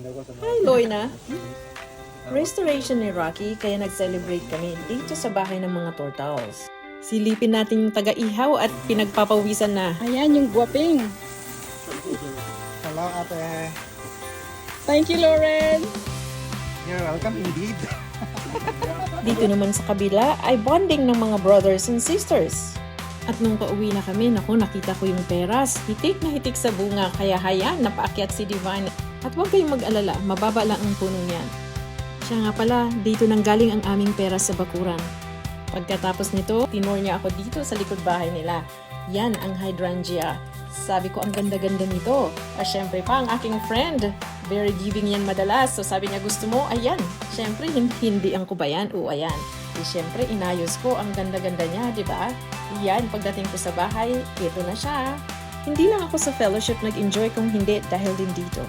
Hi, Loina. Restoration ni Rocky, kaya nag-celebrate kami dito sa bahay ng mga Tortals. Silipin natin yung taga-ihaw at pinagpapawisan na. Ayan yung guwaping. Hello, ate. Thank you, Lauren. You're welcome indeed. Dito naman sa kabila ay bonding ng mga brothers and sisters. At nung pauwi na kami, nakita ko yung peras. Hitik na hitik sa bunga, kaya hayan, napaakyat si Divine. At huwag kayong mag-alala, mababa lang ang puno niyan. Siya nga pala, dito nang galing ang aming peras sa bakuran. Pagkatapos nito, tinur niya ako dito sa likod bahay nila. Yan ang hydrangea. Sabi ko, ang ganda-ganda nito. At syempre pa, ang aking friend. Very giving yan madalas. So sabi niya, gusto mo? Ayan. Syempre, hindi ang kubayan. O ayan. Syempre, inayos ko. Ang ganda-ganda niya, di ba? Yan, pagdating ko sa bahay, ito na siya. Hindi lang ako sa fellowship nag-enjoy kung hindi dahil din dito.